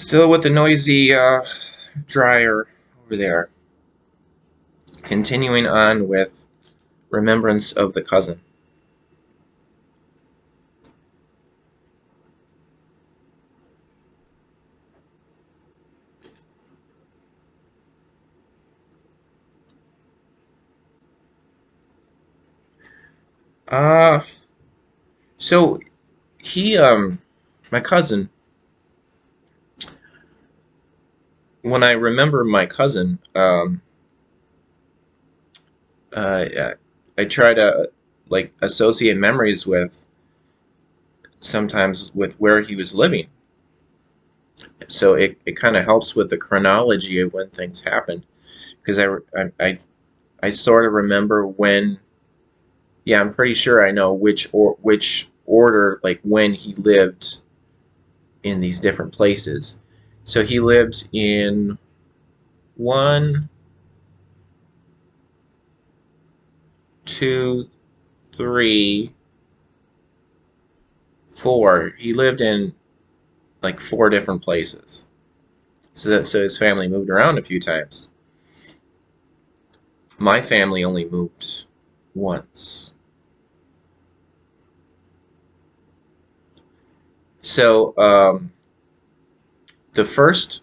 Still with the noisy dryer over there. Continuing on with Remembrance of the Cousin. Uh, so he, my cousin, when I remember my cousin, uh, I try to like associate memories with sometimes with where he was living. So it kind of helps with the chronology of when things happened because I sort of remember when. Yeah, I'm pretty sure I know which order, like when he lived in these different places. So he lived in one, two, three, four. He lived in like four different places. So his family moved around a few times. My family only moved once. So the first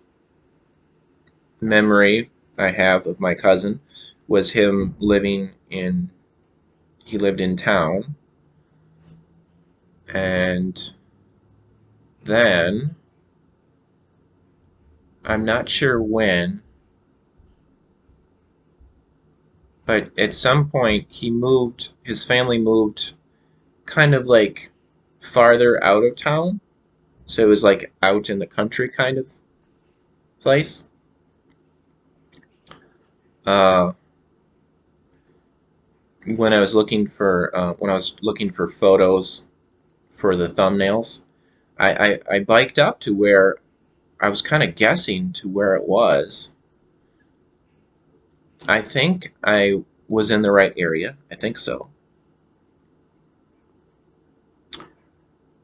memory I have of my cousin was him living in. He lived in town, and then I'm not sure when, but at some point his family moved kind of like farther out of town. So it was like out in the country kind of place. Uh, when I was looking for photos for the thumbnails, I biked up to where I was kind of guessing to where it was. I think I was in the right area. I think so.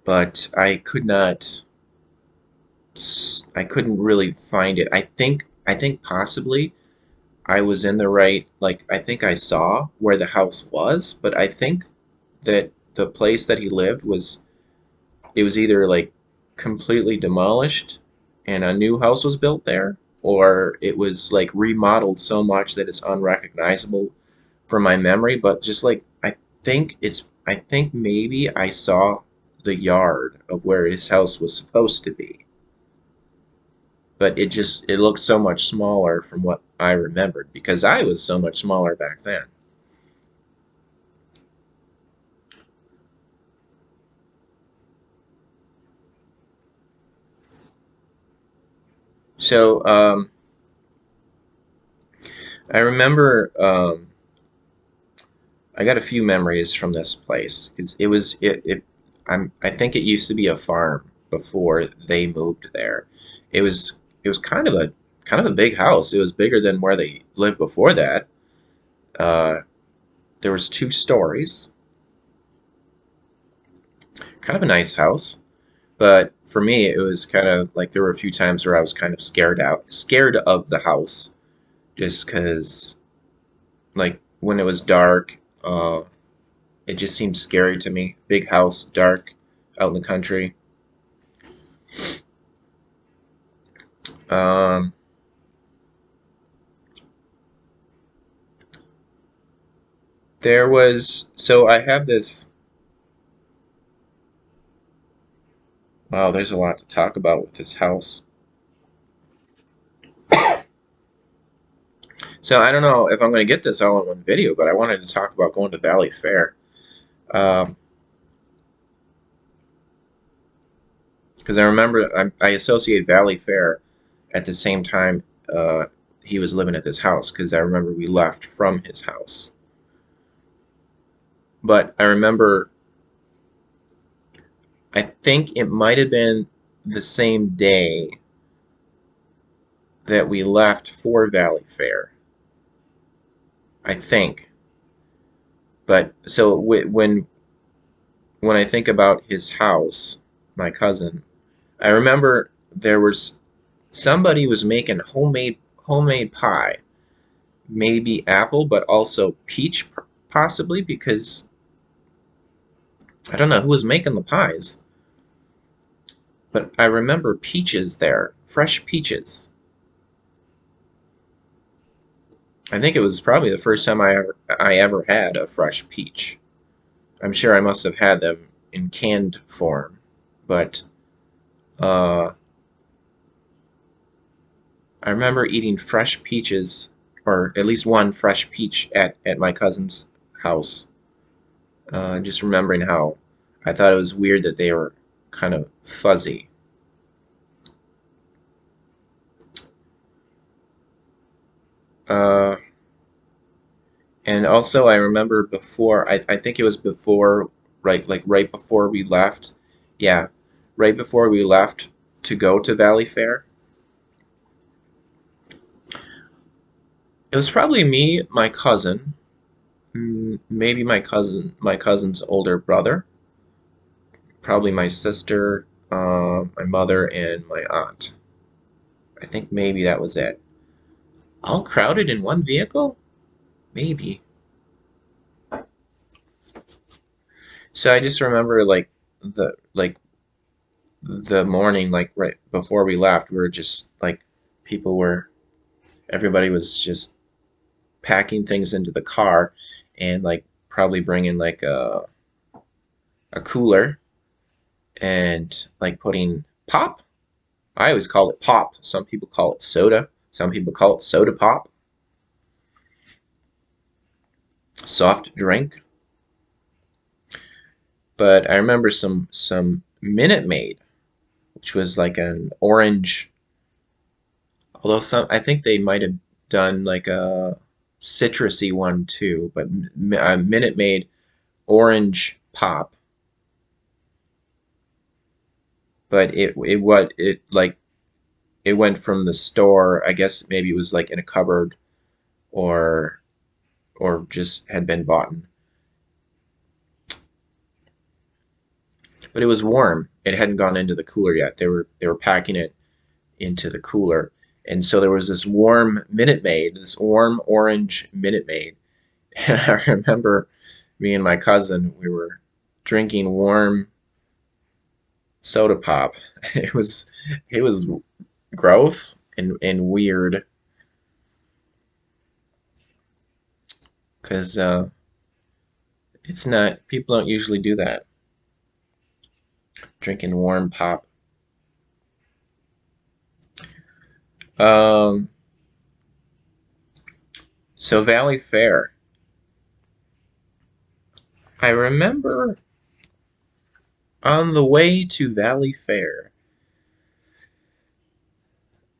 But I couldn't really find it. I think possibly I was in the right, like I think I saw where the house was, but I think that the place that he lived was, it was either like completely demolished and a new house was built there, or it was like remodeled so much that it's unrecognizable from my memory. But just like I think maybe I saw the yard of where his house was supposed to be, but it looked so much smaller from what I remembered because I was so much smaller back then. So I remember I got a few memories from this place. I think it used to be a farm before they moved there. It was it was kind of a big house. It was bigger than where they lived before that. Uh, there was two stories, kind of a nice house. But for me, it was kind of like there were a few times where I was kind of scared of the house, just because like when it was dark, it just seemed scary to me. Big house, dark, out in the country. Um, so I have this. Wow, there's a lot to talk about with this house. So I don't know if I'm going to get this all in one video, but I wanted to talk about going to Valley Fair. Um, because I remember I associate Valley Fair at the same time he was living at this house because I remember we left from his house. But I remember, I think it might have been the same day that we left for Valley Fair. I think. But so when I think about his house, my cousin, I remember there was somebody was making homemade pie, maybe apple, but also peach possibly because I don't know who was making the pies, but I remember peaches there, fresh peaches. I think it was probably the first time I ever had a fresh peach. I'm sure I must have had them in canned form, but uh, I remember eating fresh peaches, or at least one fresh peach at my cousin's house. Just remembering how I thought it was weird that they were kind of fuzzy. Uh, and also, I remember before, I think it was before, right, like right before we left. Yeah, right before we left to go to Valley Fair. It was probably me, my cousin, maybe my cousin's older brother, probably my sister, my mother, and my aunt. I think maybe that was it. All crowded in one vehicle? Maybe. So I just remember the morning, like right before we left, we were just like people were everybody was just packing things into the car and like probably bringing like a cooler and like putting pop. I always call it pop. Some people call it soda. Some people call it soda pop. Soft drink. But I remember some Minute Maid, which was like an orange. Although some, I think they might have done like a citrusy one too. But Minute Maid orange pop. But it like it went from the store. I guess maybe it was like in a cupboard or just had been bought. But it was warm. It hadn't gone into the cooler yet. They were packing it into the cooler, and so there was this warm Minute Maid, this warm orange Minute Maid. And I remember me and my cousin, we were drinking warm soda pop. It was it was gross and weird because it's not people don't usually do that, drinking warm pop. Um, so Valley Fair. I remember on the way to Valley Fair,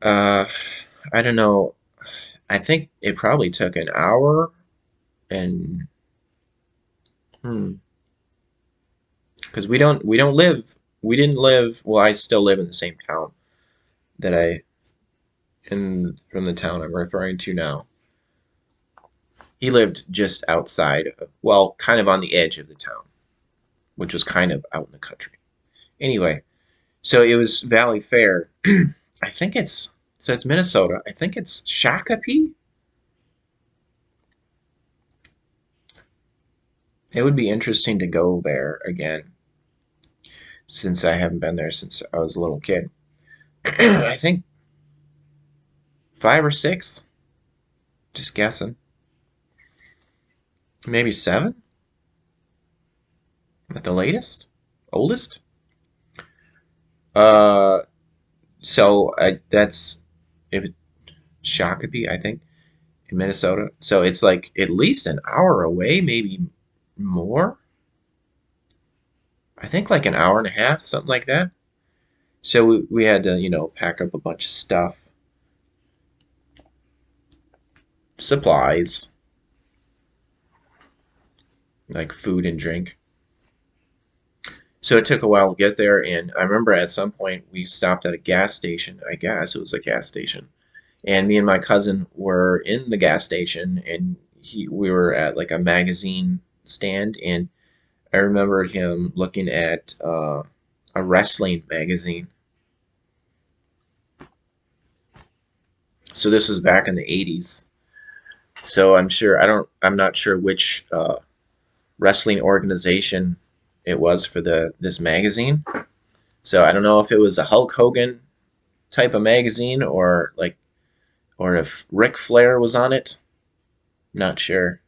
uh, I don't know. I think it probably took an hour, and because we didn't live. Well, I still live in the same town that I in from the town I'm referring to now. He lived just outside, well, kind of on the edge of the town, which was kind of out in the country. Anyway, so it was Valley Fair. I think it's Minnesota. I think it's Shakopee. It would be interesting to go there again since I haven't been there since I was a little kid. I think five or six, just guessing. Maybe seven at the latest, oldest. Uh, that's if it, Shakopee, I think, in Minnesota. So it's like at least an hour away, maybe more. I think like an hour and a half, something like that. So we had to, pack up a bunch of stuff, supplies, like food and drink. So it took a while to get there, and I remember at some point we stopped at a gas station. I guess it was a gas station, and me and my cousin were in the gas station, and we were at like a magazine stand, and I remember him looking at a wrestling magazine. So this was back in the 80s. So I'm not sure which wrestling organization it was for this magazine. So I don't know if it was a Hulk Hogan type of magazine or if Ric Flair was on it. Not sure.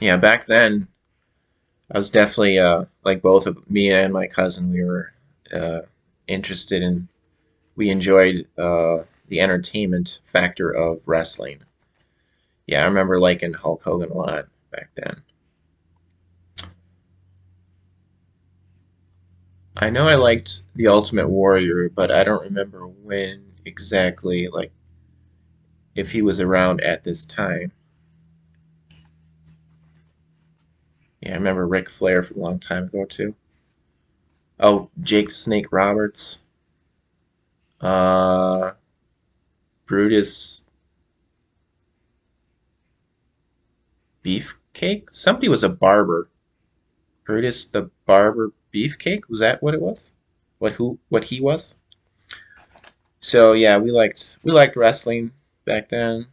Yeah, back then I was definitely like both of me and my cousin. We were uh, interested in. We enjoyed the entertainment factor of wrestling. Yeah, I remember liking Hulk Hogan a lot back then. I know I liked The Ultimate Warrior, but I don't remember when exactly, like if he was around at this time. Yeah, I remember Ric Flair from a long time ago too. Oh, Jake the Snake Roberts, uh, Brutus Beefcake. Somebody was a barber. Brutus the Barber Beefcake. Was that what it was? What he was? So yeah, we liked wrestling back then.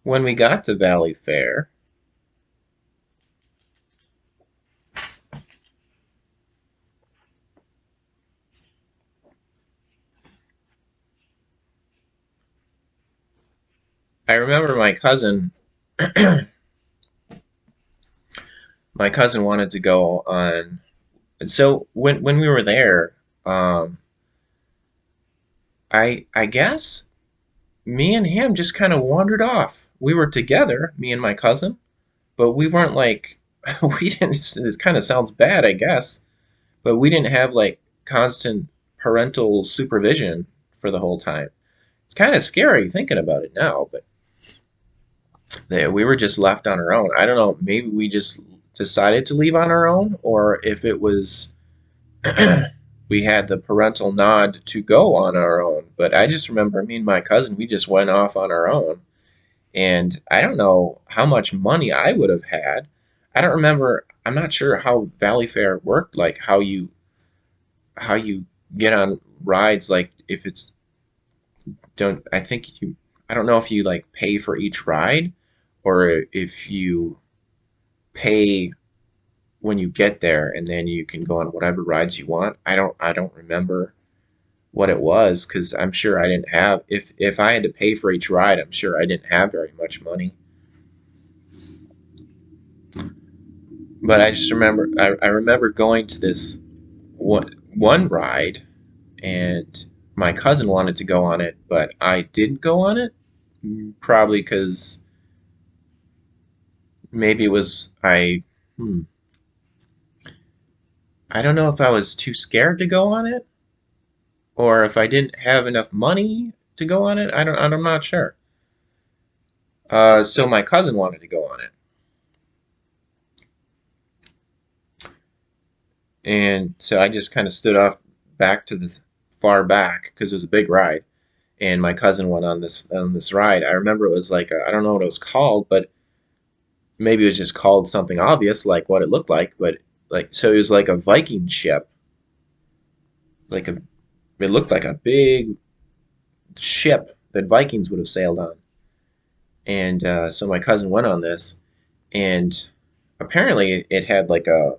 When we got to Valley Fair, I remember my cousin wanted to go on. And so when we were there, um, I guess me and him just kind of wandered off. We were together, me and my cousin, but we weren't like we didn't. It kind of sounds bad, I guess, but we didn't have like constant parental supervision for the whole time. It's kind of scary thinking about it now, but we were just left on our own. I don't know. Maybe we just decided to leave on our own, or if it was we had the parental nod to go on our own. But I just remember me and my cousin, we just went off on our own. And I don't know how much money I would have had. I don't remember, I'm not sure how Valley Fair worked, like how you get on rides, like if it's don't I think you I don't know if you like pay for each ride or if you pay when you get there and then you can go on whatever rides you want. I don't remember what it was because I'm sure I didn't have if I had to pay for each ride, I'm sure I didn't have very much money. But I just remember I remember going to this one ride and my cousin wanted to go on it, but I didn't go on it. Probably because maybe it was I don't know if I was too scared to go on it or if I didn't have enough money to go on it. I'm not sure. So my cousin wanted to go on it, and so I just kind of stood off back to the far back because it was a big ride, and my cousin went on this ride. I remember it was like I don't know what it was called, but maybe it was just called something obvious like what it looked like, but like so it was like a Viking ship, like a it looked like a big ship that Vikings would have sailed on, and so my cousin went on this, and apparently it had like a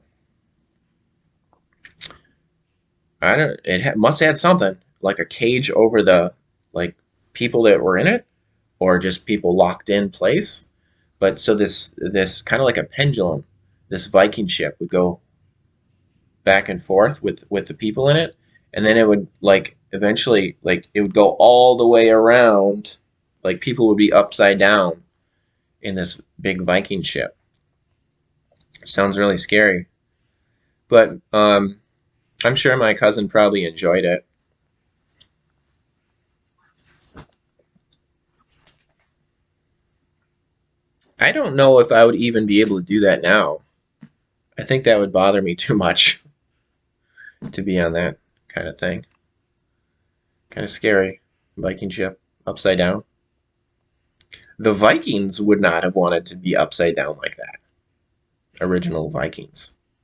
I don't must have had something like a cage over the like people that were in it or just people locked in place. But so this kind of like a pendulum, this Viking ship would go back and forth with the people in it, and then it would like eventually like it would go all the way around, like people would be upside down in this big Viking ship. Sounds really scary, but I'm sure my cousin probably enjoyed it. I don't know if I would even be able to do that now. I think that would bother me too much to be on that kind of thing. Kind of scary. Viking ship upside down. The Vikings would not have wanted to be upside down like that. Original Vikings.